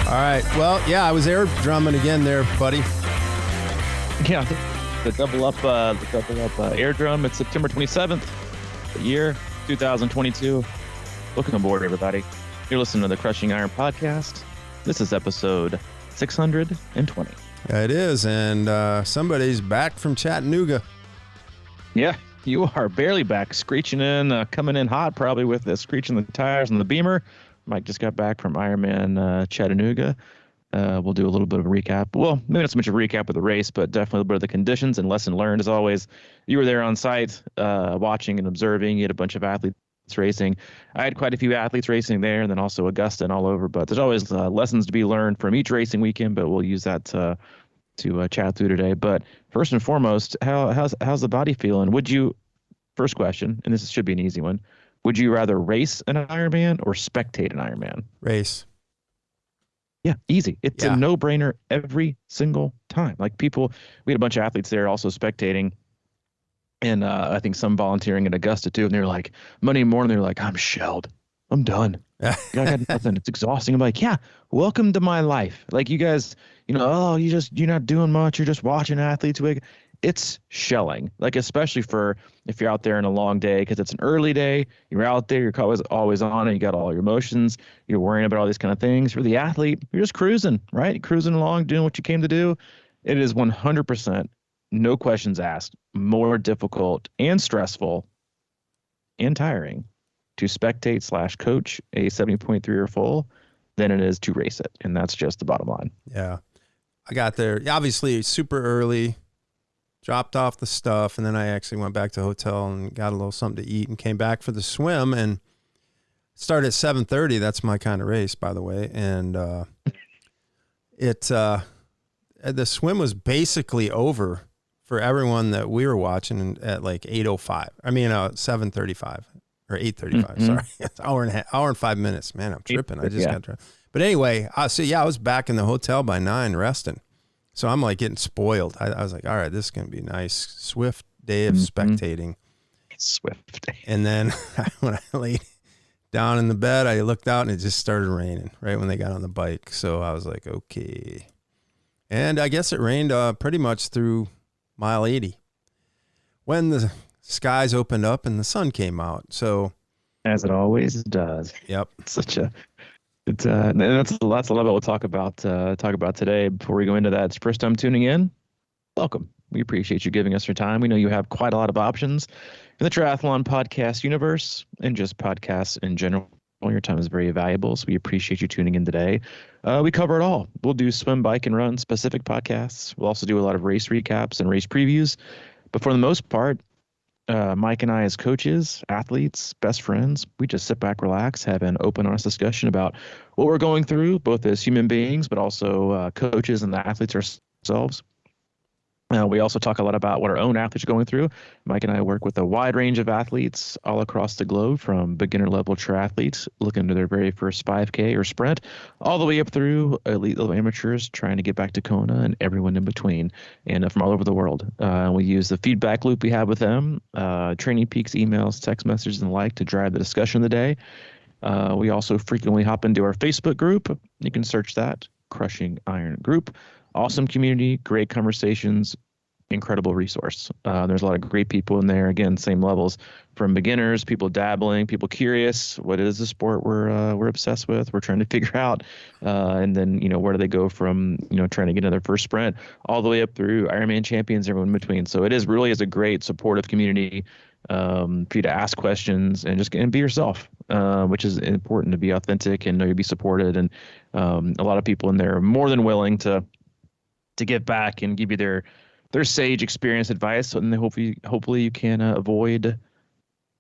All right. Well, yeah, I was air drumming again there, buddy. Yeah, the double up air drum. It's September 27th, the year 2022. Welcome aboard, everybody. You're listening to the Crushing Iron podcast. This is episode 620. Yeah, it is, and somebody's back from Chattanooga. Yeah, you are barely back, screeching in, coming in hot, probably with the screeching the tires and the Beamer. Mike just got back from Ironman Chattanooga. We'll do a little bit of a recap. Well, maybe not so much a recap of the race, but definitely a little bit of the conditions and lesson learned. As always, you were there on site, watching and observing. You had a bunch of athletes racing. I had quite a few athletes racing there, and then also Augusta and all over. But there's always lessons to be learned from each racing weekend. But we'll use that to chat through today. But first and foremost, how's the body feeling? First question, and this should be an easy one. Would you rather race an Ironman or spectate an Ironman? Race. Yeah, easy. It's a no-brainer every single time. Like we had a bunch of athletes there also spectating, and I think some volunteering at Augusta too. And they're like, Monday morning, they're like, I'm shelled. I'm done. I got nothing. It's exhausting. I'm like, yeah, welcome to my life. Like you guys, you're not doing much. You're just watching athletes. It's shelling, like especially for if you're out there in a long day, because it's an early day. You're out there, you're always on, and you got all your emotions. You're worrying about all these kind of things. For the athlete, you're just cruising, right? Cruising along, doing what you came to do. It is 100%, no questions asked, more difficult and stressful and tiring to spectate / coach a 70.3 or full than it is to race it, and that's just the bottom line. Yeah, I got there obviously super early. Dropped off the stuff, and then I actually went back to the hotel and got a little something to eat and came back for the swim and started at 7:30. That's my kind of race, by the way. And the swim was basically over for everyone that we were watching at like 8:05. 7:35 or 8:35. Mm-hmm. Sorry, it's hour and 5 minutes. Man, I'm tripping. I just got drunk. But anyway, I was back in the hotel by 9 resting. So I'm like getting spoiled. I was like, all right, this is going to be a nice, swift day of spectating. Swift day. And then when I laid down in the bed, I looked out and it just started raining right when they got on the bike. So I was like, okay. And I guess it rained pretty much through mile 80 when the skies opened up and the sun came out. So as it always does. Yep. And that's a lot of what we'll talk about today. Before we go into that, it's your first time tuning in, welcome. We appreciate you giving us your time. We know you have quite a lot of options in the triathlon podcast universe and just podcasts in general. Your time is very valuable, so we appreciate you tuning in today. We cover it all. We'll do swim, bike, and run specific podcasts. We'll also do a lot of race recaps and race previews. But for the most part, Mike and I, as coaches, athletes, best friends, we just sit back, relax, have an open, honest discussion about what we're going through, both as human beings, but also coaches and the athletes ourselves. We also talk a lot about what our own athletes are going through. Mike and I work with a wide range of athletes all across the globe, from beginner level triathletes looking to their very first 5K or sprint, all the way up through elite level amateurs trying to get back to Kona, and everyone in between, and from all over the world. We use the feedback loop we have with them, training peaks, emails, text messages, and the like to drive the discussion of the day. We also frequently hop into our Facebook group. You can search that, Crushing Iron Group. Awesome community, great conversations, incredible resource. There's a lot of great people in there. Again, same levels, from beginners, people dabbling, people curious. What is the sport we're obsessed with? We're trying to figure out, and then where do they go from trying to get into their first sprint, all the way up through Ironman champions, everyone in between. So it really is a great supportive community for you to ask questions and be yourself, which is important, to be authentic and know you'll be supported. And a lot of people in there are more than willing to give back and give you their sage experience advice, and hopefully you can avoid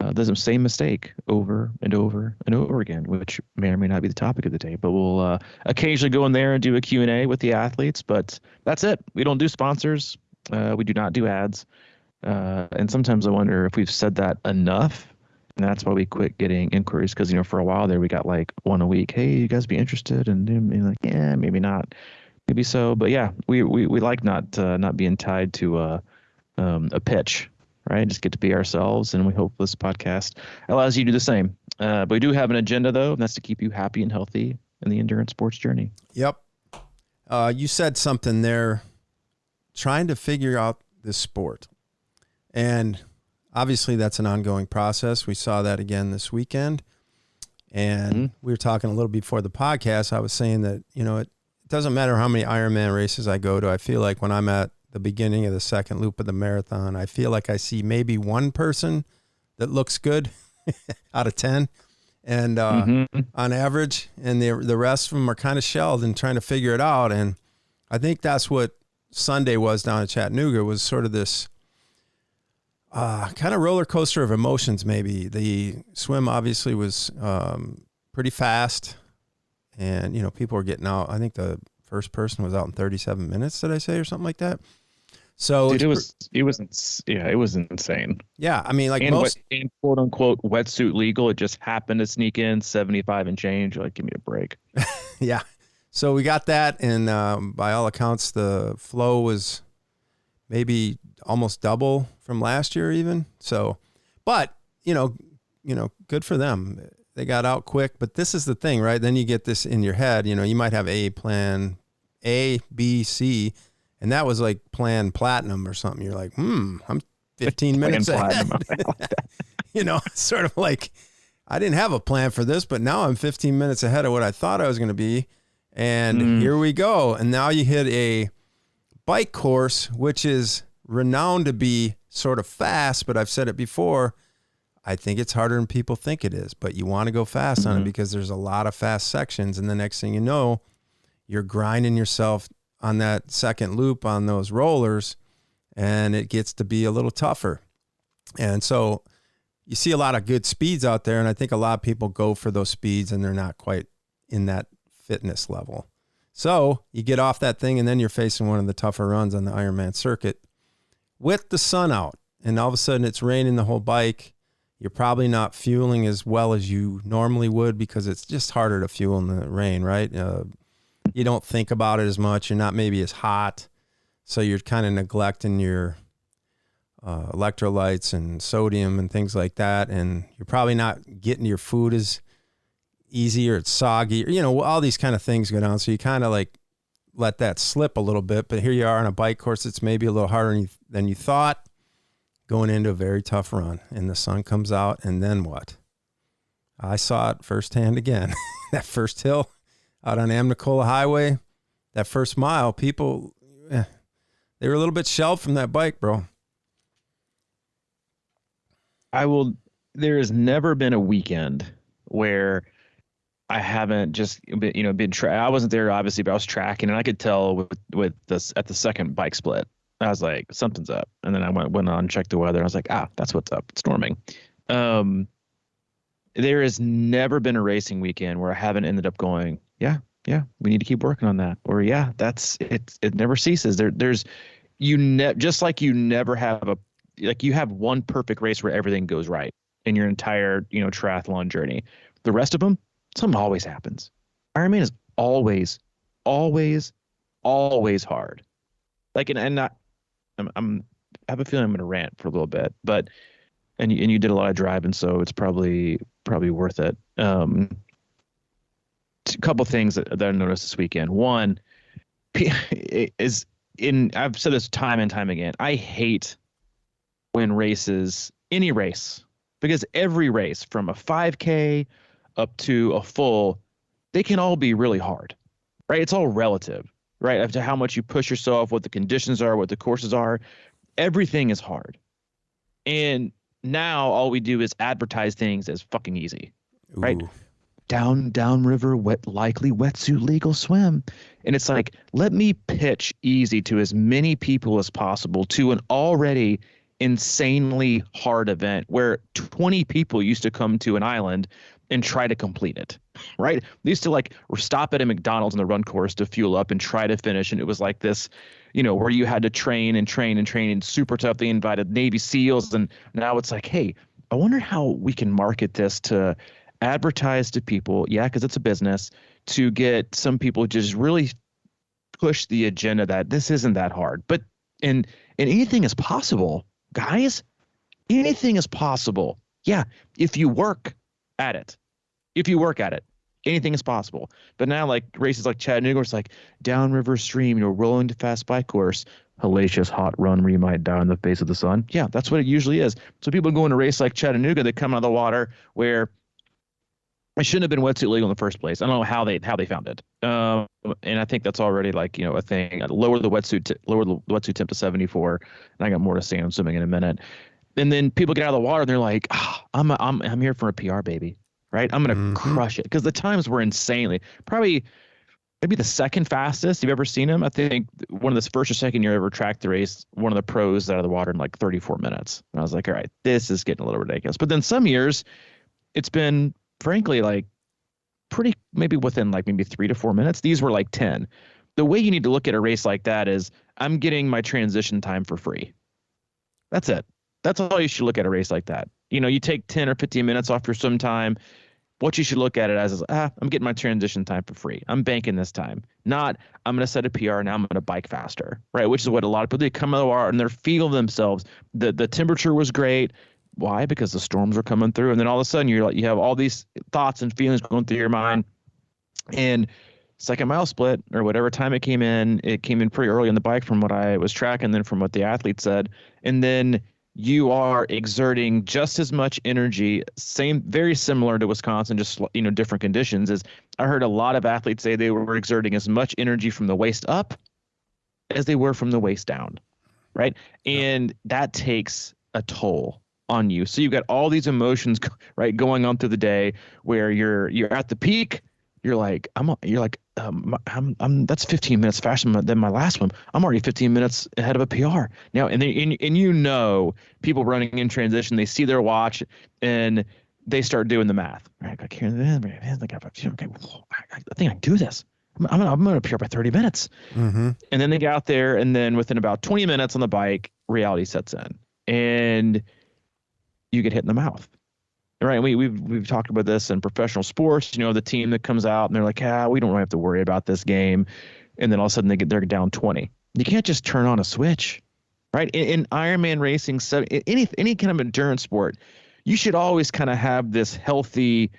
the same mistake over and over and over again, which may or may not be the topic of the day. But we'll occasionally go in there and do a Q&A with the athletes, but that's it. We don't do sponsors. We do not do ads. And sometimes I wonder if we've said that enough, and that's why we quit getting inquiries, because for a while there we got like one a week. Hey, you guys be interested? And like, yeah, maybe not. Maybe so, but yeah, we like not being tied to a pitch, right? Just get to be ourselves, and we hope this podcast allows you to do the same. But we do have an agenda, though, and that's to keep you happy and healthy in the endurance sports journey. Yep. You said something there, trying to figure out this sport. And obviously that's an ongoing process. We saw that again this weekend. And we were talking a little before the podcast. I was saying that, it doesn't matter how many Ironman races I go to. I feel like when I'm at the beginning of the second loop of the marathon, I feel like I see maybe one person that looks good out of 10. And on average, and the rest of them are kind of shelled and trying to figure it out. And I think that's what Sunday was down at Chattanooga, was sort of this kind of roller coaster of emotions. Maybe the swim obviously was pretty fast, and people were getting out. I think the first person was out in 37 minutes. Did I say, or something like that? So dude, it was insane. Yeah, I mean, like, and quote unquote wetsuit legal. It just happened to sneak in 75 and change. Like, give me a break. Yeah. So we got that, and by all accounts, the flow was maybe almost double from last year even. So, but, good for them. They got out quick, but this is the thing, right? Then you get this in your head, you might have a plan A, B, C, and that was like plan platinum or something. You're like, I'm 15 minutes ahead. Sort of like, I didn't have a plan for this, but now I'm 15 minutes ahead of what I thought I was going to be. And here we go. And now you hit a bike course, which is renowned to be sort of fast, but I've said it before, I think it's harder than people think it is, but you want to go fast on it because there's a lot of fast sections. And the next thing you know, you're grinding yourself on that second loop on those rollers, and it gets to be a little tougher. And so you see a lot of good speeds out there, and I think a lot of people go for those speeds and they're not quite in that fitness level. So you get off that thing, and then you're facing one of the tougher runs on the Ironman circuit with the sun out, and all of a sudden it's raining the whole bike. You're probably not fueling as well as you normally would because it's just harder to fuel in the rain, right? You don't think about it as much. You're not maybe as hot, so you're kind of neglecting your electrolytes and sodium and things like that, and you're probably not getting your food as easy, or it's soggy, or, all these kind of things go down. So you kind of like let that slip a little bit, but here you are on a bike course that's maybe a little harder than you thought, going into a very tough run, and the sun comes out, and then what? I saw it firsthand again. That first hill out on Amnicola Highway, that first mile, people, they were a little bit shelled from that bike, bro. There has never been a weekend where I haven't just been I wasn't there obviously, but I was tracking, and I could tell with this at the second bike split, I was like, something's up. And then I went on, checked the weather, and I was like, that's what's up. It's storming. There has never been a racing weekend where I haven't ended up going, yeah, we need to keep working on that. Or that's it. It never ceases. There's just like you never have you have one perfect race where everything goes right in your entire, triathlon journey. The rest of them, something always happens. Ironman is always, always, always hard. Like, I have a feeling I'm going to rant for a little bit, but, and you did a lot of driving, so it's probably worth it. A couple things that I noticed this weekend. One is I've said this time and time again. I hate when any race, because every race from a 5K up to a full, they can all be really hard, right? It's all relative, right? As to how much you push yourself, what the conditions are, what the courses are, everything is hard. And now all we do is advertise things as fucking easy, right? Downriver, likely wetsuit legal swim. And it's like, let me pitch easy to as many people as possible to an already insanely hard event where 20 people used to come to an island and try to complete it, right? They used to stop at a McDonald's on the run course to fuel up and try to finish. And it was like this, where you had to train and super tough. They invited Navy SEALs. And now it's like, hey, I wonder how we can market this to advertise to people. Yeah, because it's a business, to get some people to just really push the agenda that this isn't that hard. But and anything is possible, guys. Anything is possible. Yeah, if you work at it. Anything is possible. But now, like races like Chattanooga, it's like downriver stream, rolling to fast bike course, hellacious hot run where you might die in the face of the sun. Yeah, that's what it usually is. So people go in a race like Chattanooga, they come out of the water where it shouldn't have been wetsuit legal in the first place. I don't know how they found it. And I think that's already like, a thing. Lower the wetsuit temp to 74. And I got more to say on swimming in a minute. And then people get out of the water and they're like, I'm here for a PR, baby. Right? I'm going to crush it. Because the times were insanely, probably maybe the second fastest you've ever seen him. I think one of the first or second year I ever tracked the race, one of the pros out of the water in like 34 minutes. And I was like, all right, this is getting a little ridiculous. But then some years it's been frankly like pretty, maybe within like maybe 3 to 4 minutes. These were like 10. The way you need to look at a race like that is I'm getting my transition time for free. That's it. That's all you should look at a race like that. You take 10 or 15 minutes off your swim time. What you should look at it as is, I'm getting my transition time for free. I'm banking this time. Not, I'm going to set a PR, now I'm going to bike faster, right? Which is what a lot of people, they come out of the water and they're feeling themselves. The temperature was great. Why? Because the storms were coming through. And then all of a sudden you have all these thoughts and feelings going through your mind. And second mile split or whatever time it came in pretty early on the bike from what I was tracking, then from what the athlete said. And then you are exerting just as much energy, very similar to Wisconsin, just, different conditions. Is I heard a lot of athletes say they were exerting as much energy from the waist up as they were from the waist down. Right. And that takes a toll on you. So you've got all these emotions, right, going on through the day where you're at the peak. You're like, that's 15 minutes faster than my last one. I'm already 15 minutes ahead of a PR now. And people running in transition, they see their watch and they start doing the math. Right? I think I can do this. I'm going to appear by 30 minutes. Mm-hmm. And then they get out there, and then within about 20 minutes on the bike, reality sets in, and you get hit in the mouth. Right. We've talked about this in professional sports, the team that comes out and they're like, we don't really have to worry about this game. And then all of a sudden they're down 20. You can't just turn on a switch. Right. In Ironman racing, so any kind of endurance sport, you should always kind of have this healthy,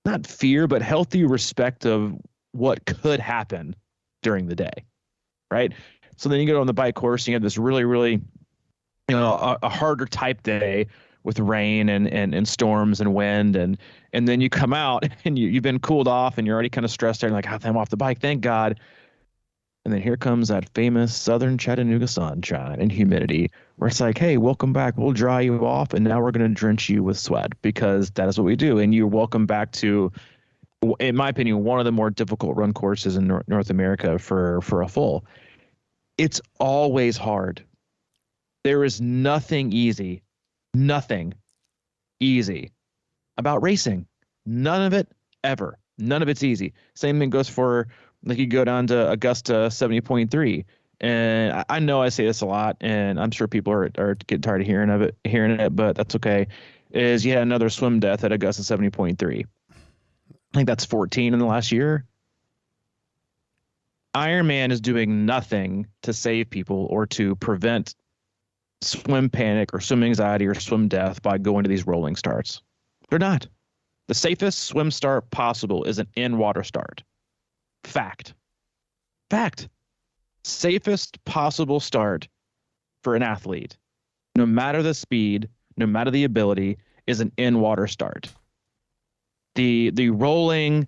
not fear, but healthy respect of what could happen during the day. Right. So then you go on the bike course and you have this really, really, a harder type day with rain and storms and wind. And then you come out and you've been cooled off and you're already kind of stressed out. You're like, I'm off the bike. Thank God. And then here comes that famous southern Chattanooga sunshine and humidity where it's like, hey, welcome back. We'll dry you off. And now we're going to drench you with sweat because that is what we do. And you're welcome back to, in my opinion, one of the more difficult run courses in North America for a full. It's always hard. There is nothing easy about racing. None of it ever. None of it's easy. Same thing goes for, like, you go down to Augusta 70.3. And I know I say this a lot, and I'm sure people are getting tired of hearing it, but that's okay. Is you had another swim death at Augusta 70.3. I think that's 14 in the last year. Ironman is doing nothing to save people or to prevent swim panic or swim anxiety or swim death by going to these rolling starts. They're not. The safest swim start possible is an in-water start. Fact. Safest possible start for an athlete, no matter the speed, no matter the ability, is an in-water start. The rolling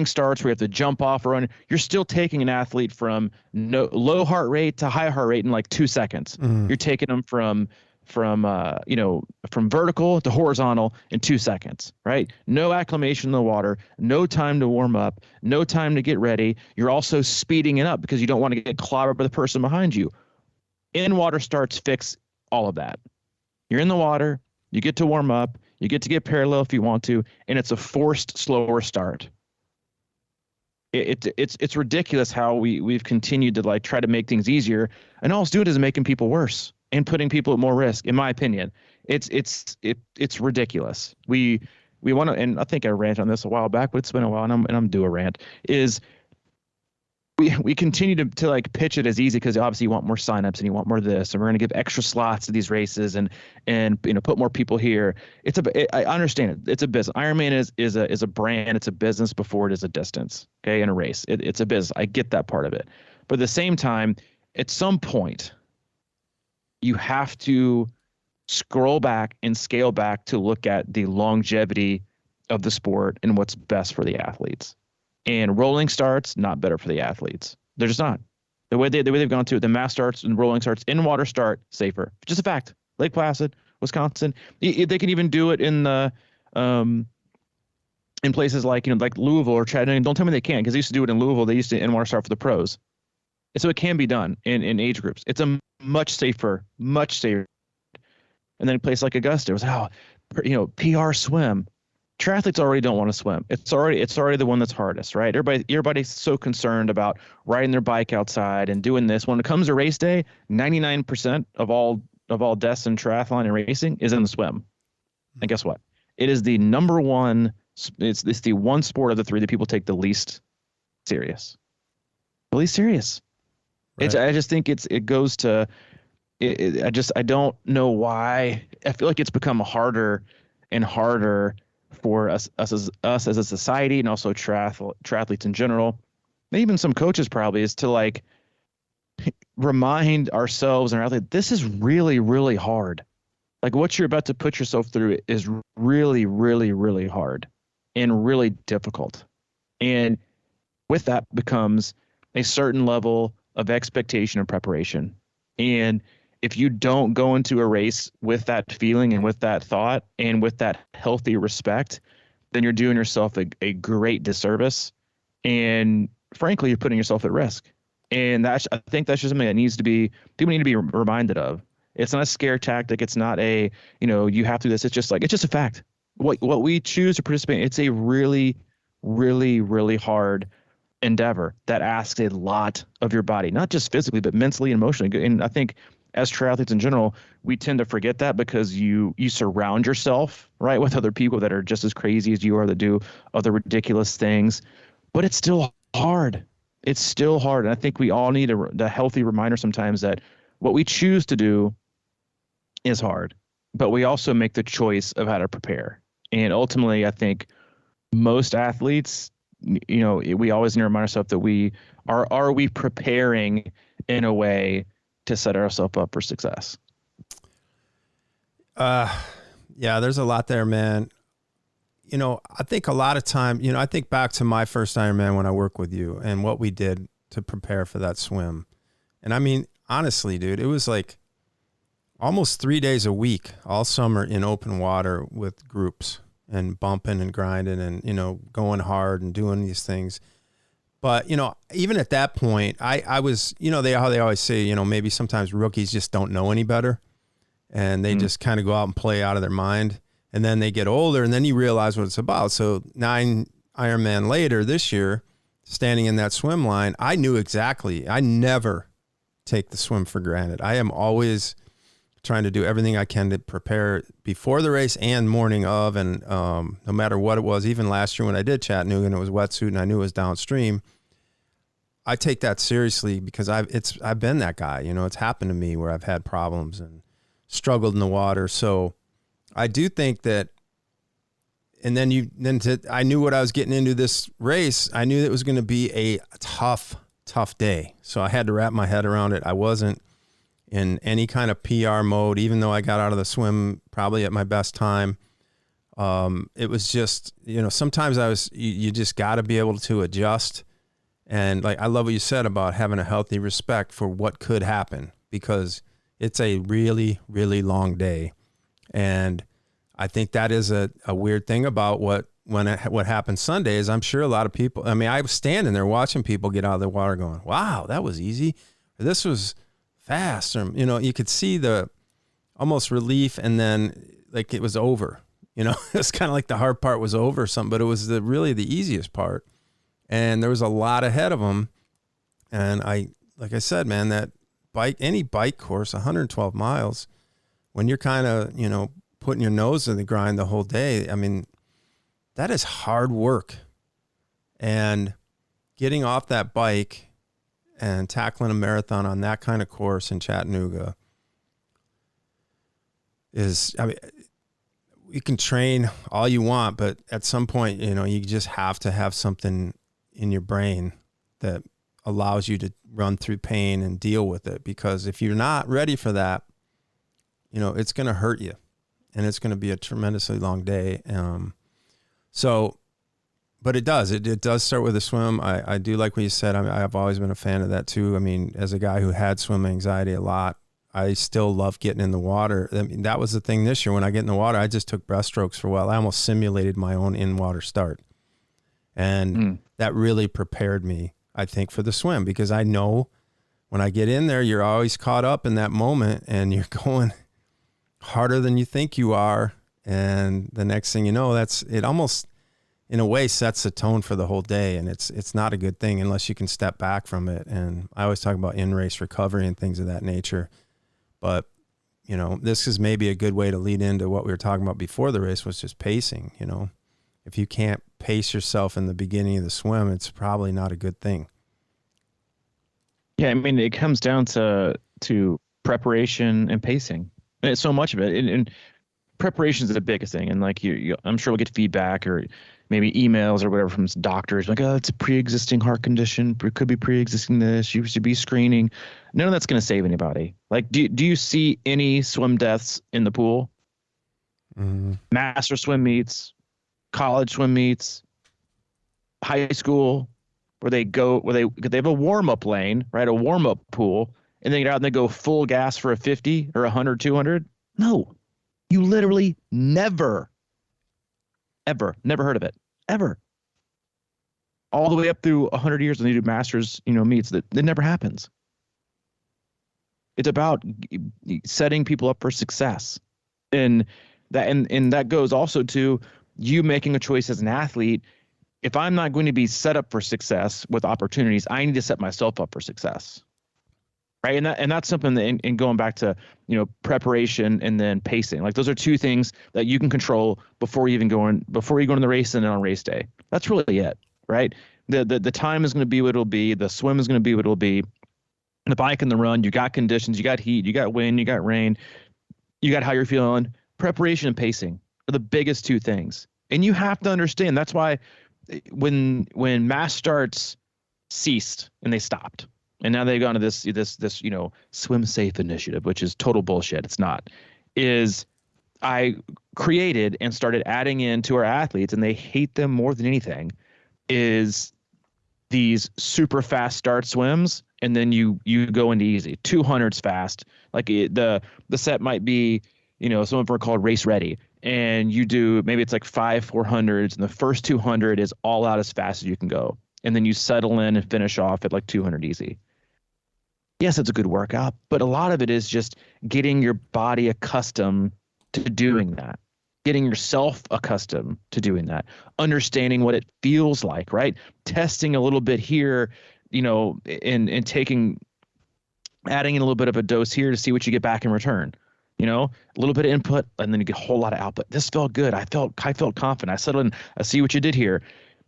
starts where you have to jump off or run, you're still taking an athlete from low heart rate to high heart rate in like 2 seconds. You're taking them from vertical to horizontal in 2 seconds, right? No acclimation in the water, no time to warm up, no time to get ready. You're also speeding it up because you don't want to get clobbered by the person behind you. In-water starts fix all of that. You're in the water, you get to warm up, you get to get parallel if you want to, and it's a forced slower start. It's ridiculous how we've continued to like try to make things easier, and all it's doing is making people worse and putting people at more risk. In my opinion, it's ridiculous. We want to, and I think I ranted on this a while back, but it's been a while, and I'm due a rant. Is we continue to like pitch it as easy because obviously you want more signups and you want more of this, and we're going to give extra slots to these races and put more people here. I understand it. It's a business. Ironman is a brand. It's a business before it is a distance. Okay, in a race, it's a business. I get that part of it, but at the same time, at some point, you have to scroll back and scale back to look at the longevity of the sport and what's best for the athletes. And rolling starts, not better for the athletes. They're just not. The way they've gone to it, the mass starts and rolling starts in water start safer. Just a fact. Lake Placid, Wisconsin. They can even do it in the in places like like Louisville or Chattanooga. Don't tell me they can't, because they used to do it in Louisville. They used to in water start for the pros. And so it can be done in age groups. It's a much safer. And then a place like Augusta, it was PR swim. Triathletes already don't want to swim. It's already the one that's hardest, right? Everybody's so concerned about riding their bike outside and doing this. When it comes to race day, 99% of all deaths in triathlon and racing is in the swim. And guess what? It is the number one. It's the one sport of the three that people take the least serious. The least serious. Right. I just think it goes to. I don't know why. I feel like it's become harder and harder for us as a society, and also triathletes in general, and even some coaches probably, is to like remind ourselves and our athletes, this is really, really hard. Like what you're about to put yourself through is really, really, really hard and really difficult. And with that becomes a certain level of expectation and preparation. And if you don't go into a race with that feeling and with that thought and with that healthy respect, then you're doing yourself a great disservice. And frankly, you're putting yourself at risk. And I think that's just something that people need to be reminded of. It's not a scare tactic. It's not a, you have to do this. It's just a fact. What we choose to participate in, it's a really, really, really hard endeavor that asks a lot of your body, not just physically, but mentally and emotionally. And I think as triathletes in general, we tend to forget that because you surround yourself, right, with other people that are just as crazy as you are, that do other ridiculous things. But it's still hard. It's still hard. And I think we all need a healthy reminder sometimes that what we choose to do is hard, but we also make the choice of how to prepare. And ultimately, I think most athletes, we always need to remind ourselves that are we preparing in a way to set ourselves up for success? Yeah, there's a lot there, man. I think a lot of time, I think back to my first Ironman when I worked with you and what we did to prepare for that swim. And I mean, honestly, dude, it was like almost 3 days a week, all summer in open water with groups and bumping and grinding and, going hard and doing these things. But, even at that point, I was, how they always say, maybe sometimes rookies just don't know any better and they just kind of go out and play out of their mind. And then they get older and then you realize what it's about. So 9 Ironman later this year, standing in that swim line, I knew exactly. I never take the swim for granted. I am always trying to do everything I can to prepare before the race and morning of. And no matter what it was, even last year when I did Chattanooga and it was wetsuit and I knew it was downstream, I take that seriously because I've been that guy. It's happened to me where I've had problems and struggled in the water. So I do think that, and I knew what I was getting into this race. I knew it was going to be a tough day. So I had to wrap my head around it. I wasn't in any kind of PR mode, even though I got out of the swim probably at my best time. It was just, sometimes you just got to be able to adjust. And like, I love what you said about having a healthy respect for what could happen, because it's a really, really long day. And I think that is a weird thing about what happened Sunday is I'm sure a lot of people, I was standing there watching people get out of the water going, wow, that was easy. This was fast. Or, you could see the almost relief, and then like it was over, it's kind of like the hard part was over or something, but it was really the easiest part. And there was a lot ahead of them. And like I said, man, that any bike course, 112 miles, when you're kind of, putting your nose in the grind the whole day, that is hard work. And getting off that bike and tackling a marathon on that kind of course in Chattanooga is, I mean, you can train all you want, but at some point, you know, you just have to have something in your brain that allows you to run through pain and deal with it. Because if you're not ready for that, you know, it's going to hurt you, and it's going to be a tremendously long day. But it does start with a swim. I do like what you said. I've always been a fan of that too. I mean, as a guy who had swim anxiety a lot, I still love getting in the water. I mean, that was the thing this year. When I get in the water, I just took breaststrokes for a while. I almost simulated my own in-water start. And that really prepared me, I think, for the swim, because I know when I get in there, you're always caught up in that moment and you're going harder than you think you are. And the next thing you know, it almost, in a way, sets the tone for the whole day. And it's not a good thing unless you can step back from it. And I always talk about in-race recovery and things of that nature. But, you know, this is maybe a good way to lead into what we were talking about before the race, was just pacing. You know, if you can't pace yourself in the beginning of the swim, it's probably not a good thing. Yeah, I mean, it comes down to preparation and pacing. And it's so much of it. And preparation is the biggest thing. And like I'm sure we'll get feedback or maybe emails or whatever from doctors like, oh, it's a pre-existing heart condition. It could be pre-existing this. You should be screening. None of that's going to save anybody. Like, do you see any swim deaths in the pool? Master swim meets, college swim meets, high school, where they have a warm-up lane, right? A warm-up pool, and they get out and they go full gas for a 50 or 100, 200. No, you literally never heard of it, ever. All the way up through 100 years when they do masters, meets, that never happens. It's about setting people up for success. And that goes also to you making a choice as an athlete. If I'm not going to be set up for success with opportunities, I need to set myself up for success. Right. And that's something that in going back to, preparation and then pacing, like those are two things that you can control before you go in the race and then on race day. That's really it. Right. The time is going to be what it'll be. The swim is going to be what it'll be. The bike and the run, you got conditions, you got heat, you got wind, you got rain, you got how you're feeling. Preparation and pacing are the biggest two things. And you have to understand that's why when mass starts ceased and they stopped. And now they've gone to this swim safe initiative, which is total bullshit. It's not. Is I created and started adding in to our athletes, and they hate them more than anything, is these super fast start swims, and then you go into easy 200s fast. Like the set might be, some of them are called race ready, and you do maybe it's like 5 400s, and the first 200 is all out as fast as you can go, and then you settle in and finish off at like 200 easy. Yes, it's a good workout, but a lot of it is just getting your body accustomed to doing that, getting yourself accustomed to doing that, understanding what it feels like, right? Testing a little bit here, and adding in a little bit of a dose here to see what you get back in return. A little bit of input, and then you get a whole lot of output. This felt good. I felt confident. I settled in. I see what you did here.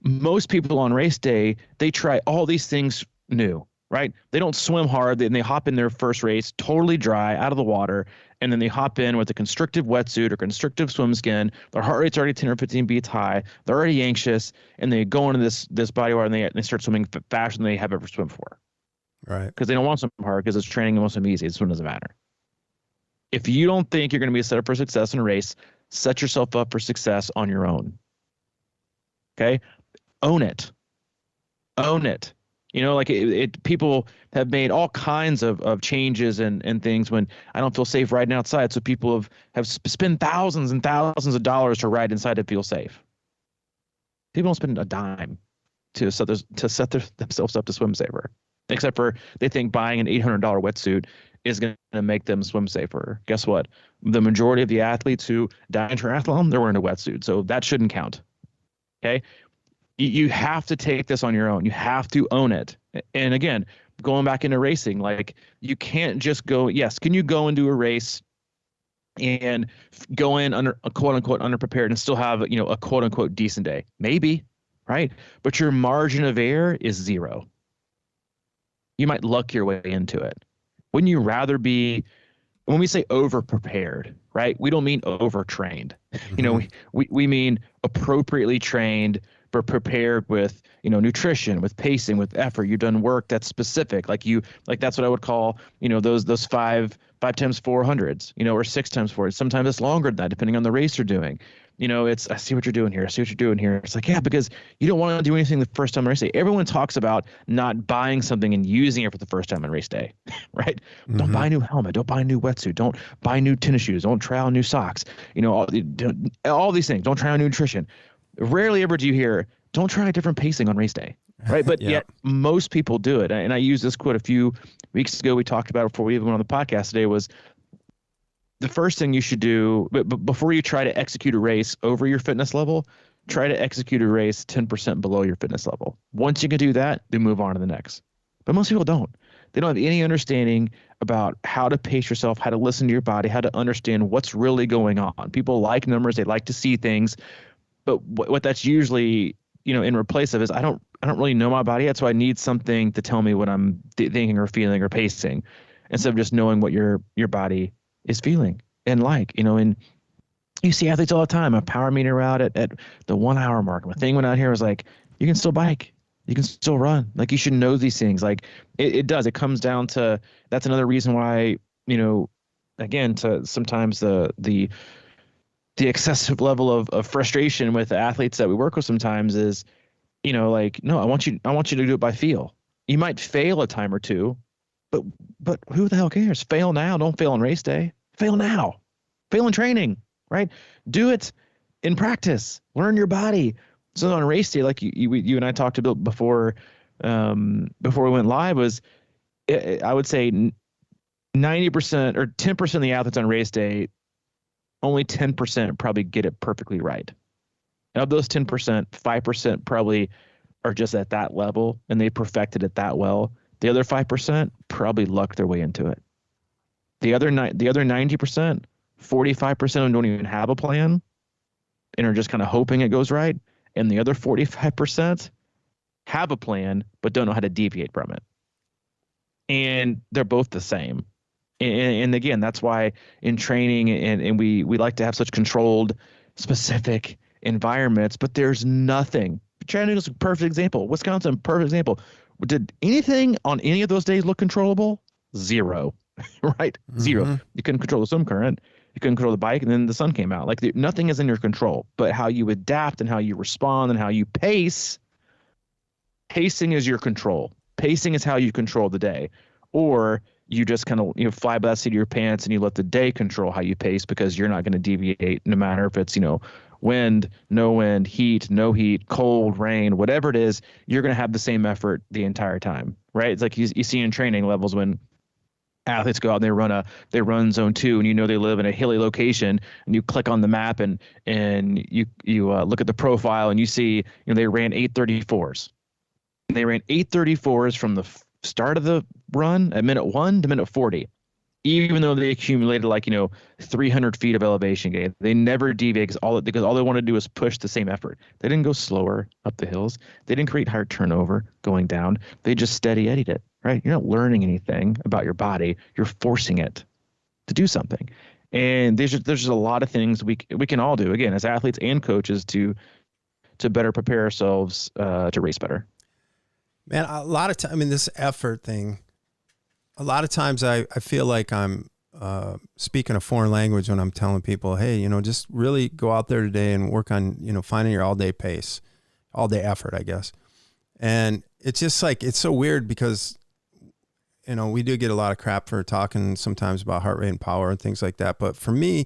Most people on race day, they try all these things new. Right? They don't swim hard, and they hop in their first race totally dry out of the water, and then they hop in with a constrictive wetsuit or constrictive swim skin. Their heart rate's already 10 or 15 beats high. They're already anxious, and they go into this body water, and they start swimming faster than they have ever swim before. Right? Because they don't want to swim hard because it's training and want to swim easy. This one doesn't matter. If you don't think you're going to be set up for success in a race, set yourself up for success on your own. Okay? Own it. Own it. People have made all kinds of changes and things when I don't feel safe riding outside. So people have spent thousands and thousands of dollars to ride inside to feel safe. People don't spend a dime to set themselves up to swim safer, except for they think buying an $800 wetsuit is going to make them swim safer. Guess what? The majority of the athletes who die in triathlon, they're wearing a wetsuit. So that shouldn't count. Okay. You have to take this on your own. You have to own it. And again, going back into racing, like you can't just go, yes, can you go and do a race and go in under a quote unquote underprepared and still have, a quote unquote decent day? Maybe, right? But your margin of error is zero. you might luck your way into it. Wouldn't you rather be, when we say over prepared, right? We don't mean overtrained. Mm-hmm. We mean appropriately trained, but prepared with, nutrition, with pacing, with effort. You've done work that's specific. Like that's what I would call, those five times 400s, or 6 times 400s. Sometimes it's longer than that, depending on the race you're doing. I see what you're doing here. I see what you're doing here. It's like, yeah, because you don't want to do anything the first time on race day. Everyone talks about not buying something and using it for the first time on race day, right? Don't buy a new helmet. Don't buy a new wetsuit. Don't buy new tennis shoes. Don't try on new socks. All these things. Don't try on new nutrition. Rarely ever do you hear, don't try a different pacing on race day, right? But Yeah. yet most people do it. And I used this quote a few weeks ago. We talked about it before we even went on the podcast today, was the first thing you should do, but before you try to execute a race over your fitness level, try to execute a race 10% below your fitness level. Once you can do that, then move on to the next. But most people don't. They don't have any understanding about how to pace yourself, how to listen to your body, how to understand what's really going on. People like numbers. They like to see things. But what that's usually, in replace of is, I don't really know my body yet, so I need something to tell me what I'm thinking or feeling or pacing, instead of just knowing what your body is feeling and like, and you see athletes all the time. A power meter route at the 1 hour mark. My thing went out here was like, you can still bike, you can still run. Like, you should know these things. Like it does. It comes down to, that's another reason why, again, to sometimes the excessive level of frustration with the athletes that we work with sometimes is, like, no, I want you to do it by feel. You might fail a time or two, but who the hell cares? Fail now. Don't fail on race day. Fail now. Fail in training, right? Do it in practice. Learn your body. So on race day, like you and I talked about before we went live, was I would say 90% or 10% of the athletes on race day, only 10% probably get it perfectly right. And of those 10%, 5% probably are just at that level and they perfected it that well. The other 5% probably lucked their way into it. The other 90%, 45% of them don't even have a plan and are just kind of hoping it goes right. And the other 45% have a plan but don't know how to deviate from it. And they're both the same. And again, that's why in training and we like to have such controlled, specific environments, but there's nothing. Chattanooga's a perfect example. Wisconsin, perfect example. Did anything on any of those days look controllable? Zero, right? Zero. You couldn't control the swim current. You couldn't control the bike, and then the sun came out. Like, nothing is in your control, but how you adapt and how you respond and how you pace. Pacing is your control. Pacing is how you control the day. Or you just kind of fly by the seat of your pants and you let the day control how you pace, because you're not going to deviate no matter if it's wind, no wind, heat, no heat, cold, rain, whatever it is. You're going to have the same effort the entire time, right? It's like you see in training levels when athletes go out and they run zone 2 and they live in a hilly location, and you click on the map and you look at the profile and you see they ran 8:34s. They ran 8:34s from the start of the run at minute 1 to minute 40, even though they accumulated 300 feet of elevation gain. They never deviated because all they wanted to do was push the same effort. They didn't go slower up the hills. They didn't create higher turnover going down. They just steady eddied it, right? You're not learning anything about your body. You're forcing it to do something. And there's just a lot of things we can all do, again, as athletes and coaches, to better prepare ourselves to race better. Man, a lot of time, this effort thing, a lot of times I feel like I'm speaking a foreign language when I'm telling people, hey, just really go out there today and work on, finding your all-day pace, all-day effort, I guess. And it's just like, it's so weird because, we do get a lot of crap for talking sometimes about heart rate and power and things like that. But for me,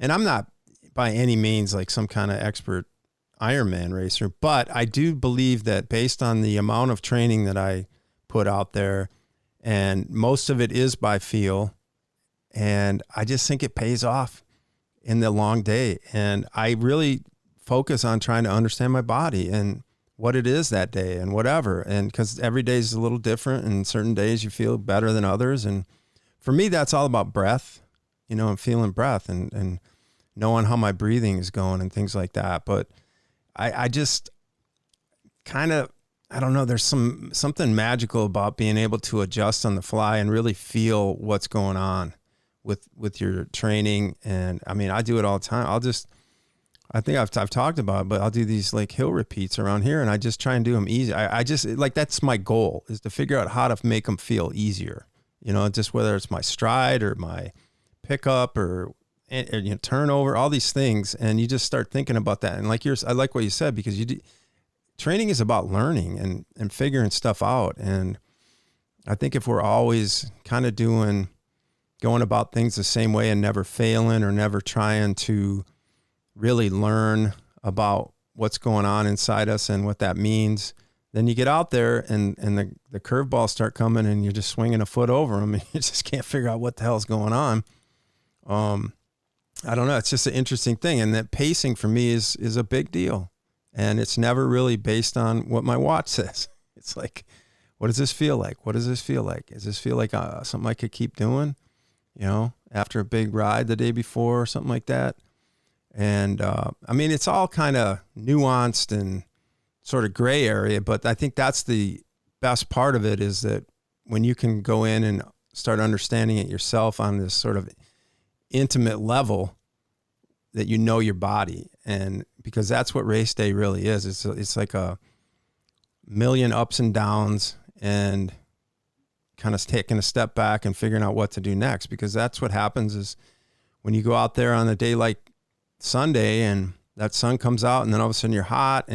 and I'm not by any means like some kind of expert Ironman racer, but I do believe that based on the amount of training that I put out there, and most of it is by feel, and I just think it pays off in the long day. And I really focus on trying to understand my body and what it is that day and whatever. And because every day is a little different, and certain days you feel better than others. And for me, that's all about breath, and feeling breath and knowing how my breathing is going and things like that. But I just kind of, I don't know, there's something magical about being able to adjust on the fly and really feel what's going on with your training. And I mean, I do it all the time. I think I've talked about it, but I'll do these like hill repeats around here, and I just try and do them easy. I just like, that's my goal, is to figure out how to make them feel easier. You know, just whether it's my stride or my pickup or turnover, all these things. And you just start thinking about that. And like I like what you said, because training is about learning and figuring stuff out. And I think if we're always kind of going about things the same way and never failing or never trying to really learn about what's going on inside us and what that means, then you get out there and the curveballs start coming and you're just swinging a foot over them and you just can't figure out what the hell's going on. I don't know. It's just an interesting thing. And that pacing for me is a big deal. And it's never really based on what my watch says. It's like, what does this feel like? What does this feel like? Does this feel like something I could keep doing, you know, after a big ride the day before or something like that? And I mean, it's all kind of nuanced and sort of gray area, but I think that's the best part of it, is that when you can go in and start understanding it yourself on this sort of intimate level, that you know your body. And because that's what race day really is. It's like a million ups and downs and kind of taking a step back and figuring out what to do next. Because that's what happens is when you go out there on a day like Sunday and that sun comes out and then all of a sudden you're hot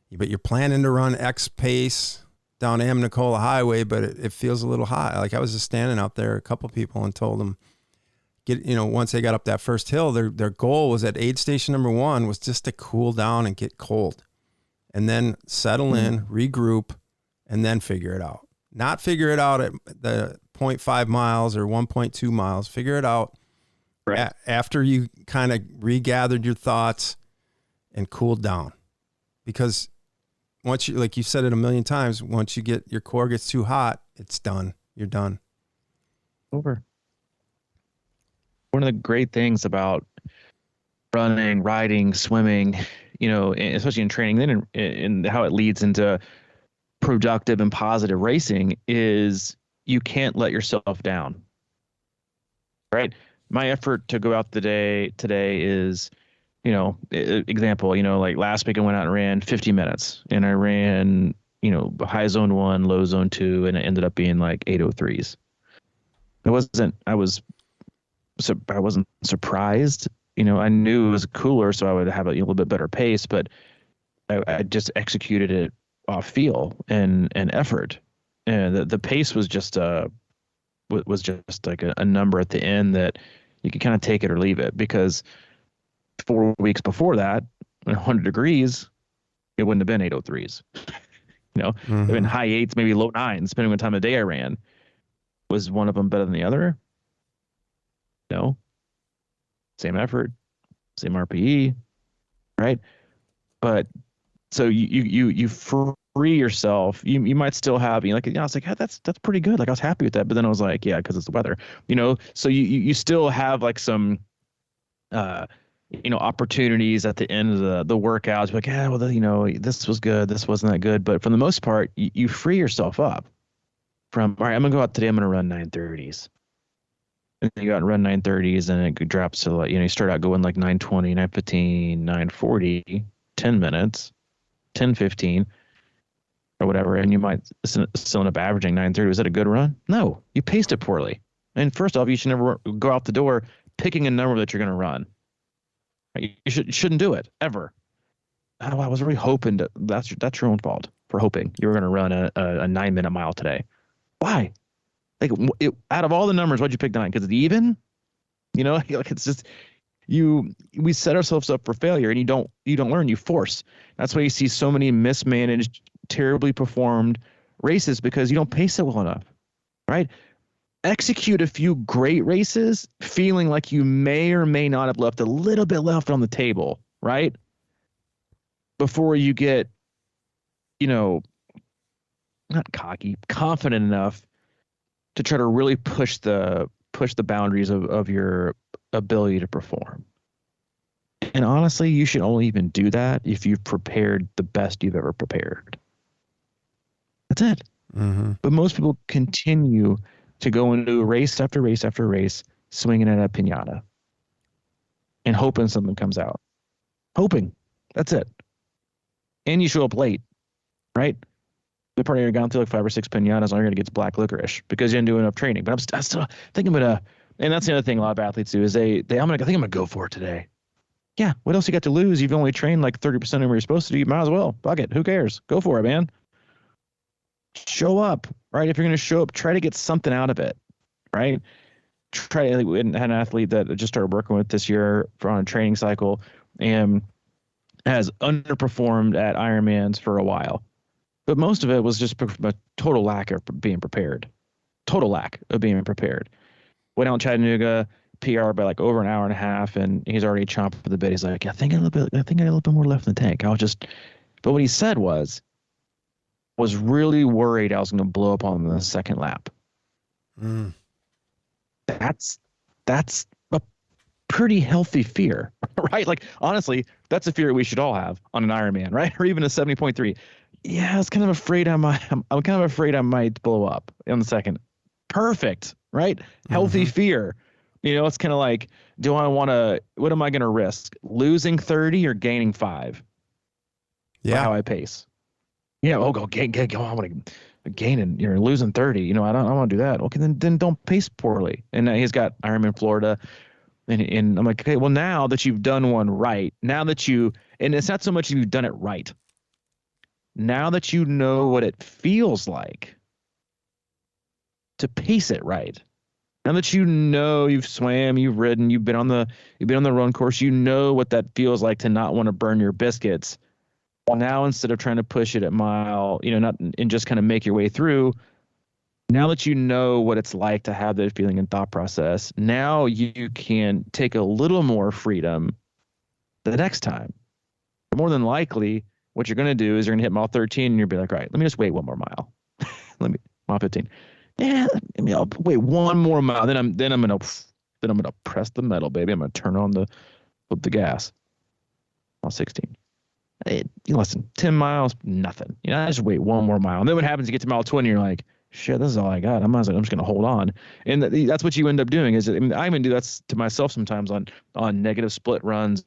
but you're planning to run X pace down Amnicola Highway, but it feels a little hot. Like I was just standing out there, a couple people, and told them, once they got up that first hill, their goal was at aid station number 1 was just to cool down and get cold and then settle in, regroup, and then figure it out. Not figure it out at the 0.5 miles or 1.2 miles. Figure it out after you kind of regathered your thoughts and cooled down. Because once you, like you said it a million times, once your core gets too hot, it's done. You're done. Over. One of the great things about running, riding, swimming, especially in training, then in how it leads into productive and positive racing, is you can't let yourself down. Right? My effort to go out today is, example, like last week I went out and ran 50 minutes and I ran, high zone 1, low zone 2, and it ended up being like 8:03s. I wasn't surprised. I knew it was cooler, so I would have a little bit better pace, but I just executed it off feel and effort. And the pace was just like a number at the end that you could kind of take it or leave it, because 4 weeks before that, 100 degrees, it wouldn't have been 8:03s. It'd been high 8s, maybe low 9s, depending on what time of day I ran. Was one of them better than the other? No. Same effort, same RPE, right? But so you free yourself. You might still have, I was like, that's pretty good. Like I was happy with that, but then I was like, yeah, because it's the weather, So you still have like some, opportunities at the end of the workouts. Like, yeah, well, this was good, this wasn't that good. But for the most part, you free yourself up from, all right, I'm gonna go out today. I'm gonna run 9:30s. And then you go out and run 9:30s, and it drops to like, you start out going like 9:20, 9:15, 9:40, 10 minutes, 10:15, or whatever, and you might still end up averaging 9:30. Was that a good run? No, you paced it poorly. And first off, you should never go out the door picking a number that you're going to run. You shouldn't do it ever. Oh, I was really hoping that's your own fault for hoping you were going to run a 9-minute mile today. Why? Like, out of all the numbers, why'd you pick 9? Because it's even? Like it's just we set ourselves up for failure, and you don't learn, you force. That's why you see so many mismanaged, terribly performed races, because you don't pace it well enough, right? Execute a few great races feeling like you may or may not have left a little bit left on the table, right? Before you get, not cocky, confident enough to try to really push the boundaries of your ability to perform. And honestly, you should only even do that if you've prepared the best you've ever prepared. That's it. Mm-hmm. But most people continue to go into race after race after race, swinging at a piñata and hoping something comes out. Hoping. That's it. And you show up late, right? The party you're gone through like 5 or 6 piñatas, all you're going to get is black licorice because you didn't do enough training. But I still think I'm going to, and that's the other thing a lot of athletes do is I think I'm going to go for it today. Yeah. What else you got to lose? You've only trained like 30% of what you're supposed to do. You might as well. Fuck it. Who cares? Go for it, man. Show up, right? If you're going to show up, try to get something out of it, right? I had an athlete that I just started working with this year on a training cycle and has underperformed at Ironmans for a while. But most of it was just a total lack of being prepared. Total lack of being prepared. Went out in Chattanooga, PR by like over an hour and a half, and he's already chomping at the bit. He's like, I think I got a little bit more left in the tank. But what he said was really worried I was going to blow up on the second lap. Mm. That's a pretty healthy fear, right? Like, honestly, that's a fear we should all have on an Ironman, right? Or even a 70.3. Yeah, I was kind of afraid I'm kind of afraid I might blow up in the second. Perfect, right? Healthy fear. It's kind of like, what am I going to risk? Losing 30 or gaining 5? Yeah. How I pace. Yeah, go gain. I want to gain and you're losing 30. I don't want to do that. Okay, then don't pace poorly. And he's got Ironman Florida. And I'm like, okay, well, now that you've done one right, and it's not so much you've done it right. Now that you know what it feels like to pace it right, now that you've swam, you've ridden, you've been on the run course, what that feels like to not want to burn your biscuits. Well, now instead of trying to push it at mile, not and just kind of make your way through. Now that you know what it's like to have that feeling and thought process, now you can take a little more freedom the next time. More than likely, what you're going to do is you're going to hit mile 13 and you'll be like, right, let me just wait one more mile. Mile 15. Yeah, I'll wait one more mile. Then I'm going to press the metal, baby. I'm going to turn on the gas. Mile 16. Listen, 10 miles, nothing. I just wait one more mile. And then what happens? You get to mile 20, you're like, shit, this is all I got. I'm just going to hold on. And that's what you end up doing. I even do that to myself sometimes on negative split runs.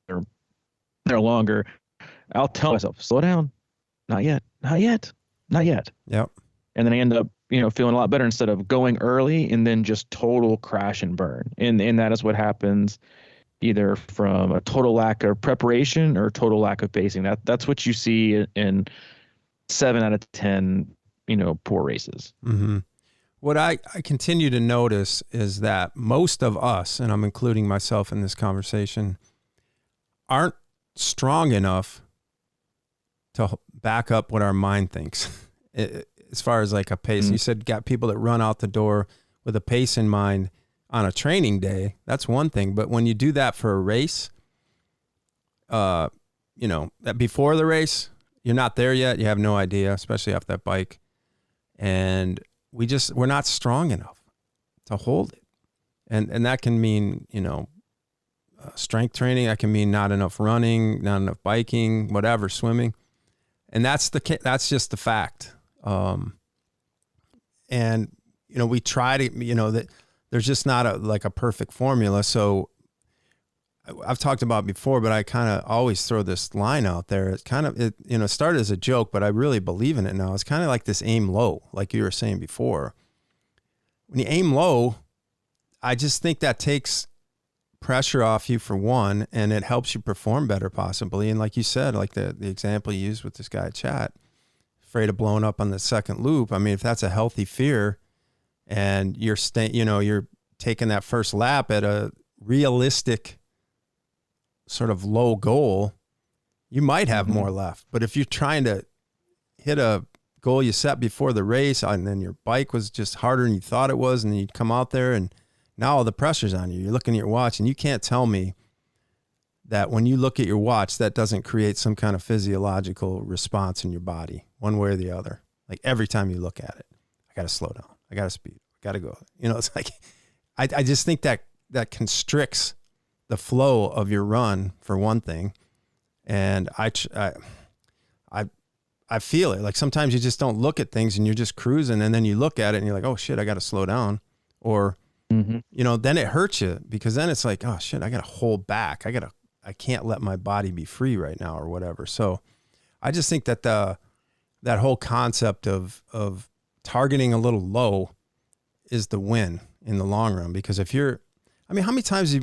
They're longer. I'll tell myself, slow down. Not yet. Yep. And then I end up, feeling a lot better instead of going early and then just total crash and burn. And that is what happens either from a total lack of preparation or total lack of pacing. That's what you see in 7 out of 10, poor races. Mm-hmm. What I continue to notice is that most of us, and I'm including myself in this conversation, aren't strong enough to back up what our mind thinks. As far as like a pace, you said got people that run out the door with a pace in mind on a training day. That's one thing. But when you do that for a race, that before the race, you're not there yet. You have no idea, especially off that bike. And we're not strong enough to hold it. And that can mean, strength training. That can mean not enough running, not enough biking, whatever, swimming. And that's just the fact. We try to, that there's just not a perfect formula. So I've talked about before, but I kind of always throw this line out there. It's kind of, it started as a joke, but I really believe in it now. It's kind of like this aim low, like you were saying before. When you aim low, I just think that takes pressure off you for one, and it helps you perform better possibly. And like you said, like the example you used with this guy at Chat, afraid of blowing up on the second loop. I mean, if that's a healthy fear and you're you're taking that first lap at a realistic sort of low goal, you might have more left. But if you're trying to hit a goal you set before the race and then your bike was just harder than you thought it was, and then you'd come out there and now all the pressure's on you. You're looking at your watch, and you can't tell me that when you look at your watch, that doesn't create some kind of physiological response in your body, one way or the other. Like every time you look at it, I got to slow down. I got to speed. I got to go. It's like, I just think that constricts the flow of your run for one thing. And I I feel it. Like sometimes you just don't look at things and you're just cruising, and then you look at it and you're like, oh shit, I got to slow down. Or, then it hurts you, because then it's like, oh shit, I got to hold back. I can't let my body be free right now or whatever. So I just think that that whole concept of targeting a little low is the win in the long run. Because how many times,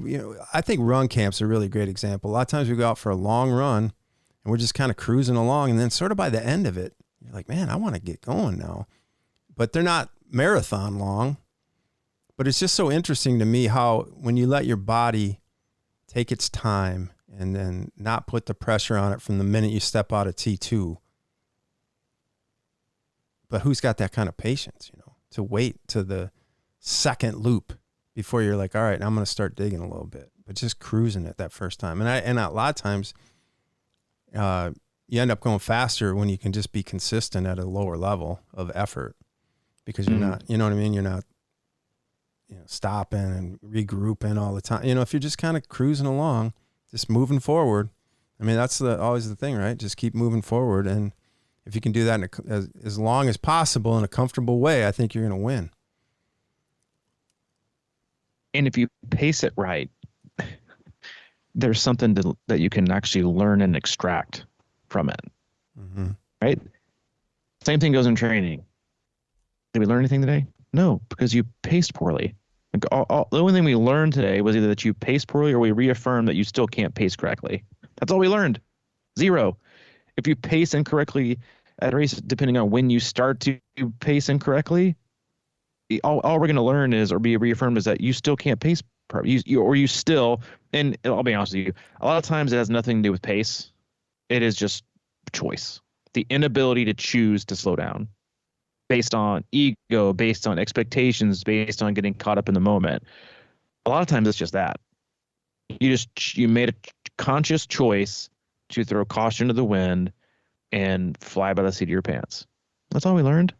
I think run camp's a really great example. A lot of times we go out for a long run and we're just kind of cruising along. And then sort of by the end of it, you're like, man, I want to get going now. But they're not marathon long. But it's just so interesting to me how when you let your body take its time and then not put the pressure on it from the minute you step out of T2. But who's got that kind of patience, to wait to the second loop before you're like, all right, I'm going to start digging a little bit, but just cruising it that first time. And a lot of times you end up going faster when you can just be consistent at a lower level of effort, because you're not, you know what I mean? You're not, stopping and regrouping all the time. If you're just kind of cruising along, just moving forward. I mean, that's always the thing, right? Just keep moving forward. And if you can do that as long as possible in a comfortable way, I think you're going to win. And if you pace it right, there's something that you can actually learn and extract from it. Right? Same thing goes in training. Did we learn anything today? No, because you paced poorly. The only thing we learned today was either that you paced poorly or we reaffirmed that you still can't pace correctly. That's all we learned. 0. If you pace incorrectly at a race, depending on when you start to pace incorrectly, all we're going to learn is, or be reaffirmed, is that you still can't pace. You still, and I'll be honest with you, a lot of times it has nothing to do with pace. It is just choice. The inability to choose to slow down based on ego, based on expectations, based on getting caught up in the moment. A lot of times it's just that. You made a conscious choice to throw caution to the wind and fly by the seat of your pants. That's all we learned.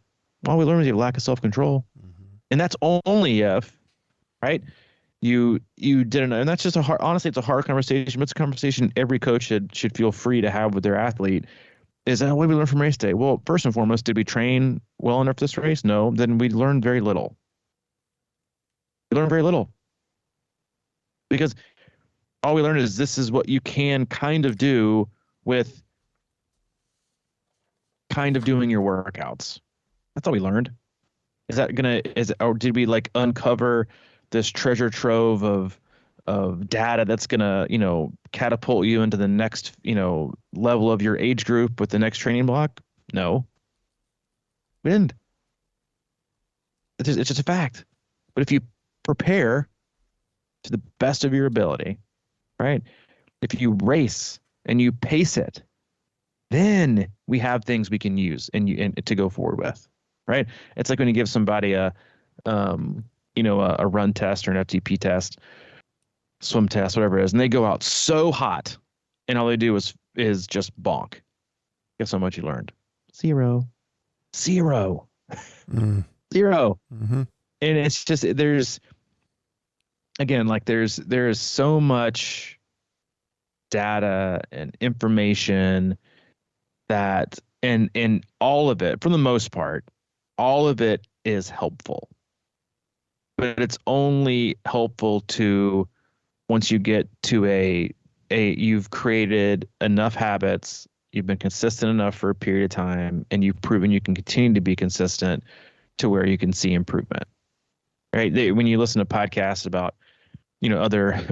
All we learned was your lack of self-control. And that's only if, right, you didn't, and that's just honestly, it's a hard conversation, but it's a conversation every coach should feel free to have with their athlete. Is that what we learned from race day? Well, first and foremost, did we train well enough for this race? No. Then we learned very little. We learned very little. Because all we learned is this is what you can kind of do with kind of doing your workouts. That's all we learned. Or did we uncover this treasure trove of data that's gonna, catapult you into the next, level of your age group with the next training block? No. We didn't. It's just a fact. But if you prepare to the best of your ability, right? If you race and you pace it, then we have things we can use and to go forward with, right? It's like when you give somebody a run test or an FTP test, swim test, whatever it is, and they go out so hot and all they do is just bonk. Guess how much you learned? 0. 0. 0. And it's just, there's so much data and information that, and all of it, for the most part, all of it is helpful. But it's only helpful to once you get to you've created enough habits, you've been consistent enough for a period of time, and you've proven you can continue to be consistent to where you can see improvement. Right? When you listen to podcasts about, other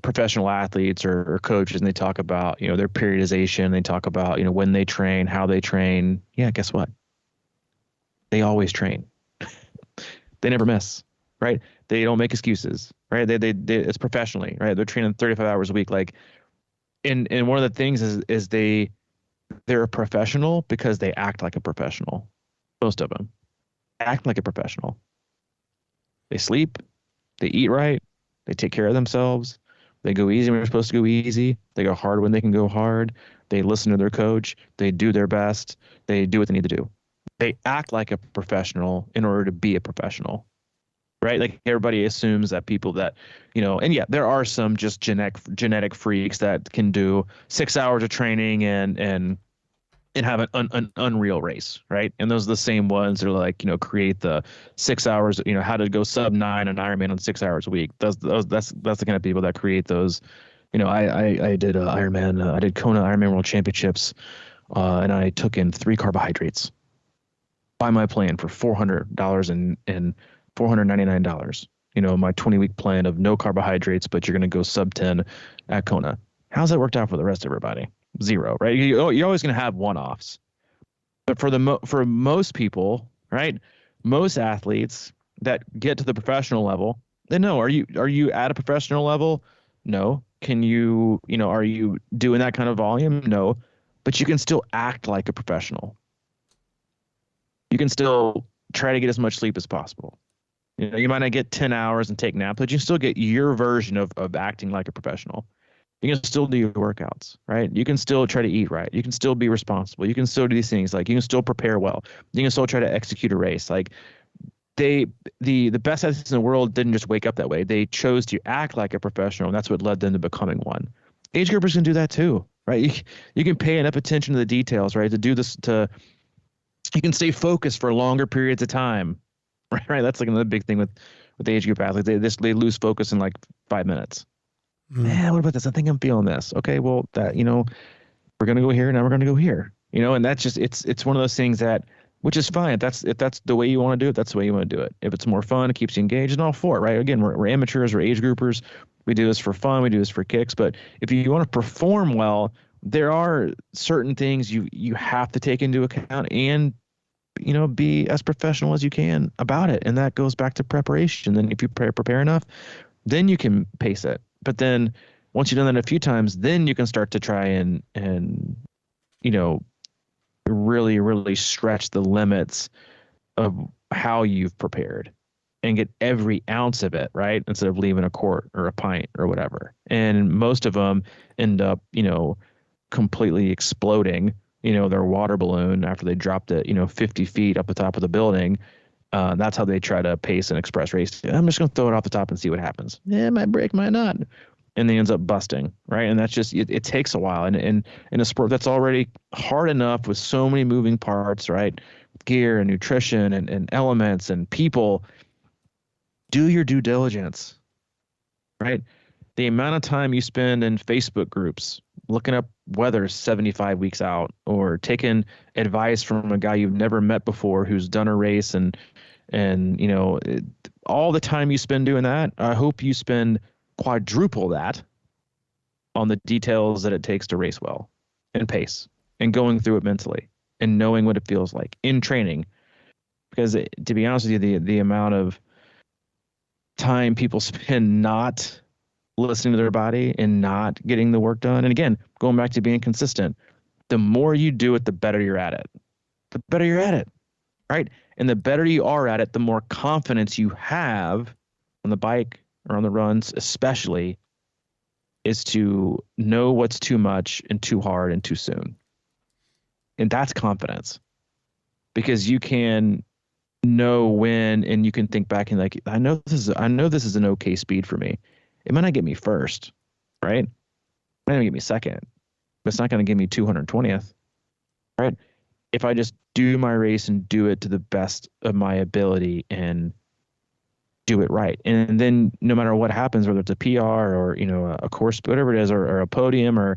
professional athletes or coaches, and they talk about, their periodization, they talk about, when they train, how they train. Yeah, guess what? They always train. They never miss. Right? They don't make excuses, right? They it's professionally, right? They're training 35 hours a week. And one of the things is they're a professional because they act like a professional. Most of them act like a professional. They sleep, they eat right, they take care of themselves. They go easy when they're supposed to go easy. They go hard when they can go hard. They listen to their coach. They do their best. They do what they need to do. They act like a professional in order to be a professional. Right? Like everybody assumes that people that, and yeah, there are some just genetic freaks that can do 6 hours of training and and have an unreal race, right? And those are the same ones that are like, create the 6 hours, how to go sub 9 an Ironman on 6 hours a week. That's the kind of people that create those. I did Ironman, I did Kona Ironman World Championships, and I took in 3 carbohydrates by my plan for $400 and $499. My 20-week plan of no carbohydrates, but you're going to go sub 10 at Kona. How's that worked out for the rest of everybody? 0, right? You're always going to have one-offs. But for most people, right? Most athletes that get to the professional level, they know, are you at a professional level? No. Can you, are you doing that kind of volume? No. But you can still act like a professional. You can still try to get as much sleep as possible. You might not get 10 hours and take naps, but you still get your version of acting like a professional. You can still do your workouts, right? You can still try to eat right. You can still be responsible. You can still do these things. Like, you can still prepare well. You can still try to execute a race. Like, the best athletes in the world didn't just wake up that way. They chose to act like a professional, and that's what led them to becoming one. Age groupers can do that too, right? You can pay enough attention to the details, right? To do this, you can stay focused for longer periods of time, right? That's like another big thing with age group athletes. They lose focus in like 5 minutes. Man, what about this? I think I'm feeling this. Okay, well, that, we're gonna go here, now we're gonna go here. And that's just it's one of those things that, which is fine. If that's the way you want to do it, that's the way you want to do it. If it's more fun, it keeps you engaged, and all for it, right? Again, we're amateurs, we're age groupers. We do this for fun, we do this for kicks. But if you want to perform well, there are certain things you have to take into account and be as professional as you can about it. And that goes back to preparation. Then if you prepare enough, then you can pace it. But then once you've done that a few times, then you can start to try and really, really stretch the limits of how you've prepared and get every ounce of it, right? Instead of leaving a quart or a pint or whatever. And most of them end up, completely exploding, their water balloon after they dropped it, 50 feet up the top of the building. That's how they try to pace an express race. I'm just going to throw it off the top and see what happens. Yeah, it might break, might not. And then ends up busting, right? And that's just, it takes a while. And in a sport that's already hard enough with so many moving parts, right? Gear and nutrition and elements and people, do your due diligence, right? The amount of time you spend in Facebook groups looking up weather 75 weeks out, or taking advice from a guy you've never met before who's done a race, and all the time you spend doing that, I hope you spend quadruple that on the details that it takes to race well and pace and going through it mentally and knowing what it feels like in training. Because to be honest with you, the amount of time people spend not listening to their body and not getting the work done. And again, going back to being consistent, the more you do it, the better you're at it. The better you're at it, right? And the better you are at it, the more confidence you have on the bike or on the runs, especially, is to know what's too much and too hard and too soon. And that's confidence, because you can know when, and you can think back and like, I know this is an okay speed for me. It might not get me first, right? It might not get me second, but it's not going to give me 220th, right? If I just do my race and do it to the best of my ability and do it right. And then no matter what happens, whether it's a PR or, a course, whatever it is, or a podium or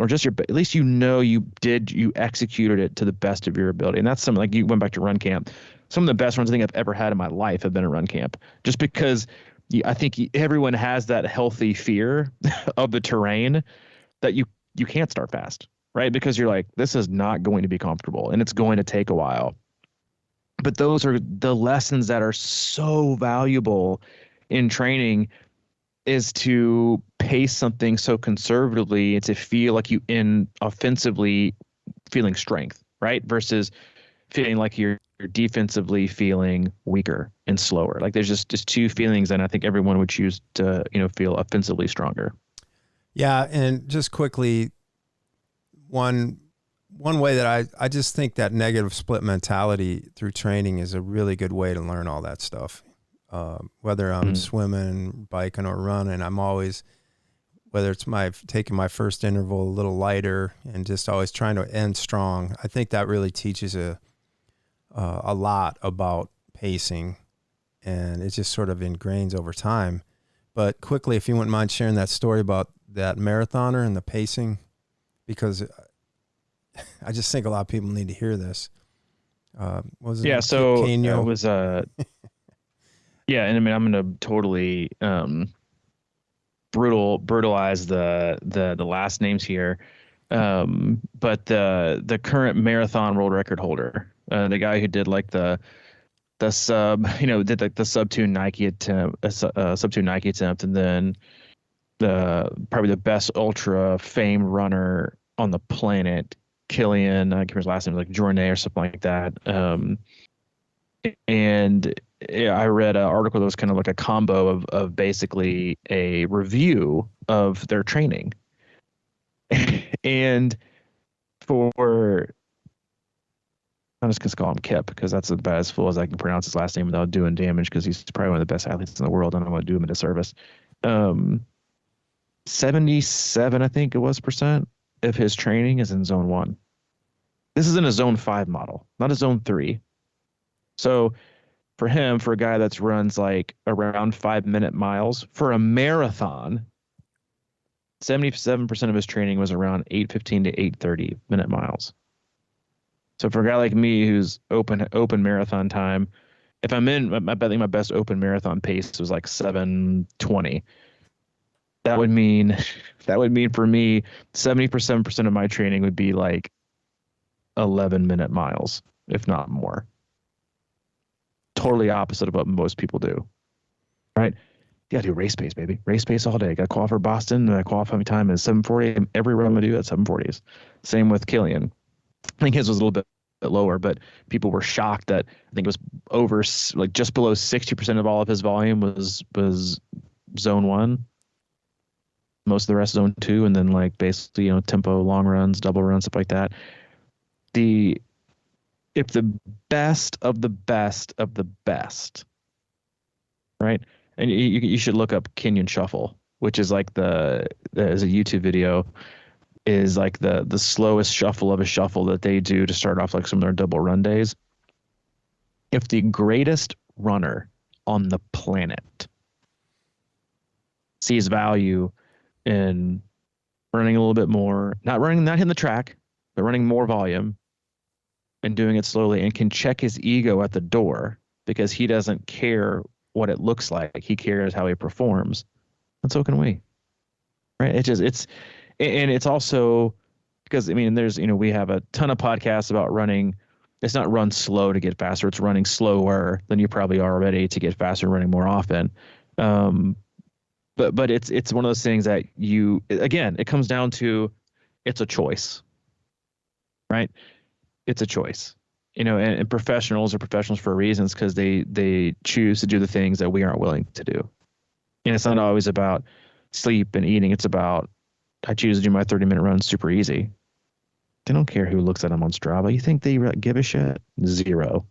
just at least you executed it to the best of your ability. And that's something, like, you went back to run camp. Some of the best runs I think I've ever had in my life have been at run camp, just because I think everyone has that healthy fear of the terrain that you can't start fast, right? Because you're like, this is not going to be comfortable and it's going to take a while. But those are the lessons that are so valuable in training, is to pace something so conservatively and to feel like you in offensively feeling strength, right? Versus feeling like you're defensively feeling weaker and slower. Like, there's just two feelings, and I think everyone would choose to, feel offensively stronger. Yeah. And just quickly, one way that I just think that negative split mentality through training is a really good way to learn all that stuff. Whether I'm swimming, biking, or running, I'm always, whether it's taking my first interval a little lighter and just always trying to end strong. I think that really teaches a lot about pacing, and it just sort of ingrains over time. But quickly, if you wouldn't mind sharing that story about that marathoner and the pacing, because I just think a lot of people need to hear this. What was it? Yeah, so Kenyan? it was yeah, and I mean I'm going to totally brutalize the last names here. But the current marathon world record holder, the guy who did like the sub, did like the sub 2 Nike attempt, sub 2 Nike attempt, and then probably the best ultra famed runner on the planet, Killian, I can't remember his last name, like Journet or something like that. And yeah, I read an article that was kind of like a combo of basically a review of their training. And for, I'm just going to call him Kip because that's about as full as I can pronounce his last name without doing damage, because he's probably one of the best athletes in the world. I don't want to do him a disservice. 77, I think it was, percent of his training is in zone 1. This is in a zone 5 model, not a zone 3. So for him, for a guy that's runs like around 5-minute miles for a marathon, 77% of his training was around 8:15 to 8:30 minute miles. So for a guy like me who's open marathon time, if I'm in, I think my best open marathon pace was like 7:20. That would mean for me, 77% of my training would be like 11-minute miles, if not more. Totally opposite of what most people do, right? You gotta do race pace, baby. Race pace all day. Got to qualify for Boston. My qualifying time is 7:40. Every run I'm gonna do at 7:40s. Same with Killian. I think his was a little bit lower, but people were shocked that I think it was over, like just below 60% of all of his volume was zone 1. Most of the rest zone 2, and then like basically tempo, long runs, double runs, stuff like that. If the best of the best of the best, right? And you should look up Kenyan Shuffle, which is like as a YouTube video, is like the slowest shuffle of a shuffle that they do to start off like some of their double run days. If the greatest runner on the planet sees value in running a little bit more, not hitting the track, but running more volume and doing it slowly, and can check his ego at the door because he doesn't care what it looks like. He cares how he performs. And so can we, right? It's also because, I mean, there's, we have a ton of podcasts about running. It's not run slow to get faster. It's running slower than you probably are already to get faster, running more often. But it's one of those things that it comes down to, it's a choice, right? It's a choice, and professionals are professionals for reasons, because they choose to do the things that we aren't willing to do. And it's not always about sleep and eating. It's about, I choose to do my 30-minute run super easy. They don't care who looks at them on Strava. You think they give a shit? Zero.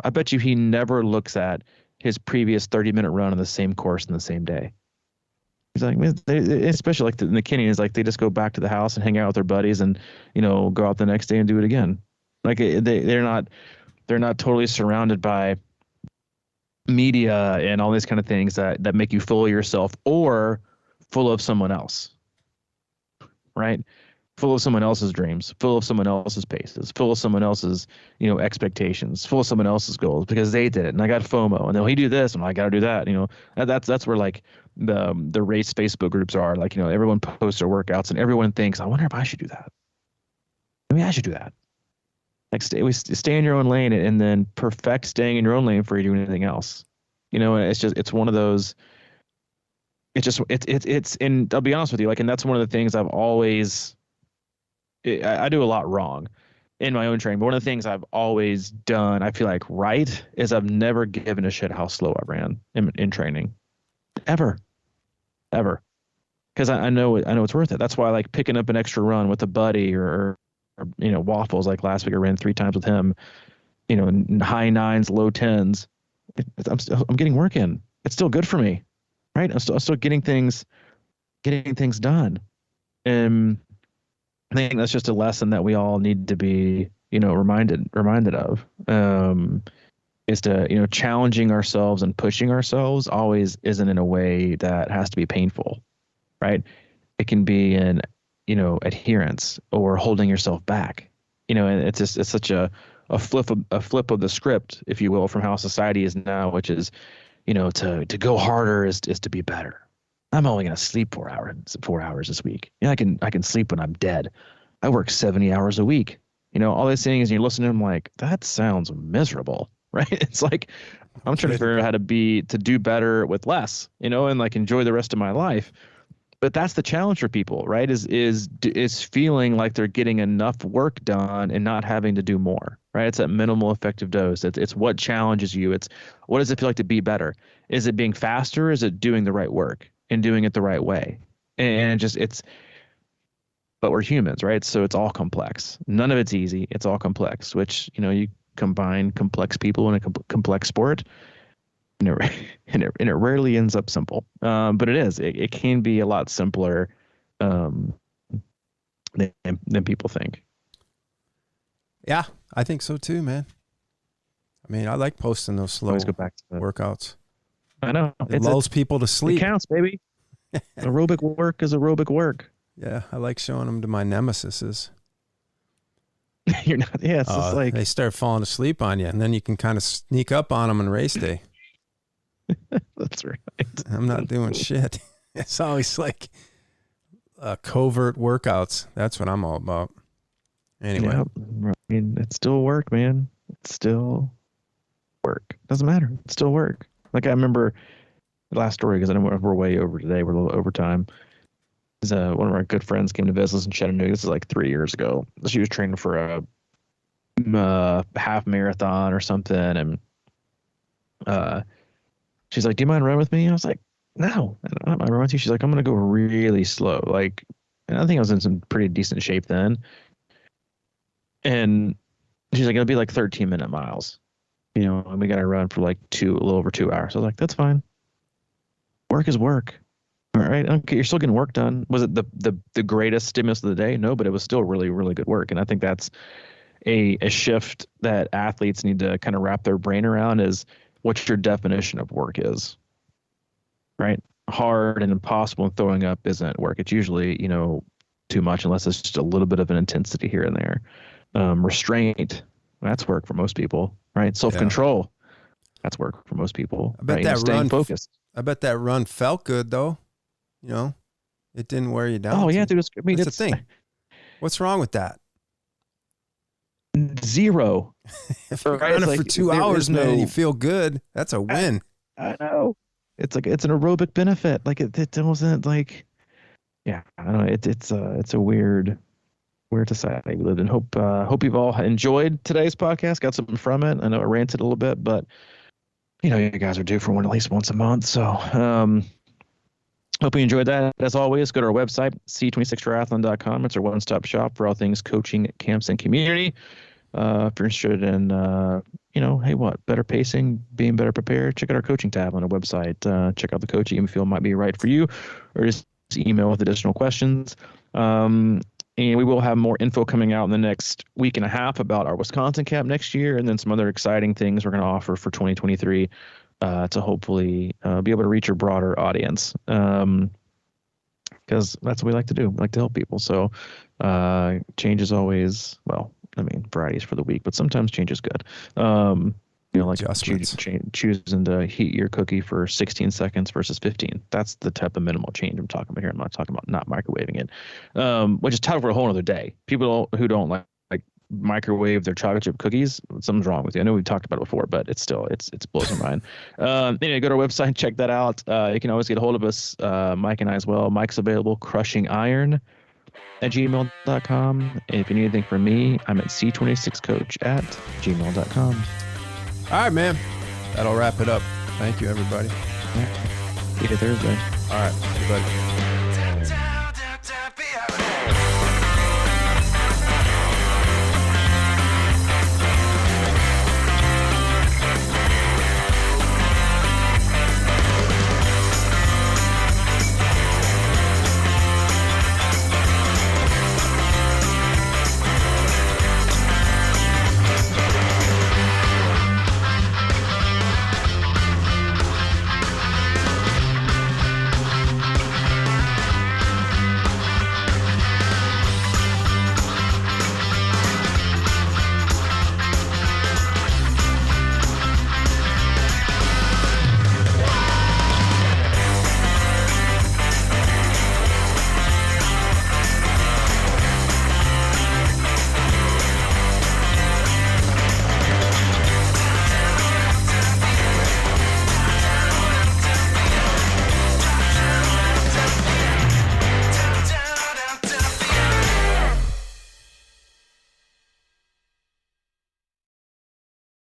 I bet you he never looks at his previous 30-minute run on the same course in the same day. He's like, especially like the Kenyan is like, they just go back to the house and hang out with their buddies and, go out the next day and do it again. Like they're not totally surrounded by media and all these kind of things that make you full of yourself or full of someone else, right? Full of someone else's dreams, full of someone else's paces, full of someone else's, expectations, full of someone else's goals because they did it. And I got FOMO, and then he do this and I got to do that. That's where like the race Facebook groups are, like, everyone posts their workouts and everyone thinks, I wonder if I should do that. Maybe I should do that. Like stay in your own lane and then perfect staying in your own lane before you do anything else. It's one of those, and I'll be honest with you, like, and that's one of the things I've always, I do a lot wrong in my own training, but one of the things I've always done, I feel like right, is I've never given a shit how slow I ran in training, ever. Because I know it's worth it. That's why I like picking up an extra run with a buddy or Waffles. Like last week I ran 3 times with him, high 9s, low 10s. I'm getting work in. It's still good for me, right? I'm still getting things done. And I think that's just a lesson that we all need to be, reminded of. Is to, challenging ourselves and pushing ourselves always isn't in a way that has to be painful, right? It can be in, adherence or holding yourself back, and it's such a flip of the script, if you will, from how society is now, which is, to go harder is to be better. I'm only going to sleep 4 hours this week. I can sleep when I'm dead. I work 70 hours a week. All they're saying is, you're listening to them like, that sounds miserable, right? It's like, I'm trying to figure out how to do better with less, and like enjoy the rest of my life. But that's the challenge for people, right? Is feeling like they're getting enough work done and not having to do more, right? It's that minimal effective dose. It's what challenges you. It's what does it feel like to be better? Is it being faster? Is it doing the right work and doing it the right way? And but we're humans, right? So it's all complex. None of it's easy. It's all complex, which, you combine complex people in a complex sport, and it rarely ends up simple. But it can be a lot simpler than people think. Yeah, I think so too, man. I mean, I like posting those slow workouts. I know. It lulls people to sleep. It counts, baby. Aerobic work is aerobic work. Yeah, I like showing them to my nemesises. You're not. Yeah, it's just like they start falling asleep on you, and then you can kind of sneak up on them on race day. That's right. I'm not doing shit. It's always like covert workouts. That's what I'm all about. Anyway, I mean, it's still work, man. It's still work. Doesn't matter. It's still work. Like I remember the last story, because I know we're way over today. We're a little over time. One of our good friends came to visit us in Chattanooga. This is like 3 years ago. She was training for a half marathon or something, and she's like, "Do you mind running with me?" I was like, "No, I don't mind running with you." She's like, "I'm gonna go really slow." Like, and I think I was in some pretty decent shape then. And she's like, "It'll be like 13-minute miles, and we got to run for like a little over 2 hours." I was like, "That's fine. Work is work." All right. Okay. You're still getting work done. Was it the greatest stimulus of the day? No, but it was still really, really good work. And I think that's a shift that athletes need to kind of wrap their brain around, is what your definition of work is, right? Hard and impossible and throwing up isn't work. It's usually, too much, unless it's just a little bit of an intensity here and there. Restraint, that's work for most people, right? Self-control, that's work for most people. I bet right? that staying focused. I bet that run felt good though. It didn't wear you down. Oh yeah, dude. That's the thing. What's wrong with that? Zero. If you're running for 2 hours, man, and you feel good, that's a win. I know. It's like it's an aerobic benefit. Like it wasn't like, yeah. I don't know. It's a weird society we live in. Hope you've all enjoyed today's podcast. Got something from it. I know it ranted a little bit, but you guys are due for one at least once a month. So hope you enjoyed that. As always, go to our website, c26triathlon.com. It's our one-stop shop for all things coaching, camps, and community. If you're interested in, better pacing, being better prepared, check out our coaching tab on our website. Check out the coaching you feel might be right for you, or just email with additional questions. And we will have more info coming out in the next week and a half about our Wisconsin camp next year, and then some other exciting things we're going to offer for 2023 to hopefully be able to reach a broader audience. Because that's what we like to do. We like to help people. So change is always, varieties for the week, but sometimes change is good. Like choosing to heat your cookie for 16 seconds versus 15. That's the type of minimal change I'm talking about here. I'm not talking about not microwaving it, which is title for a whole other day. People who don't like microwave their chocolate chip cookies, something's wrong with you. I know we've talked about it before, but it's still it blows my mind. Anyway, go to our website and check that out. You can always get a hold of us, Mike and I as well. Mike's available, CrushingIron at gmail.com. If you need anything from me, I'm at c26coach at gmail.com. All right, man. That'll wrap it up. Thank you, everybody. Yeah. See you Thursday. All right, everybody.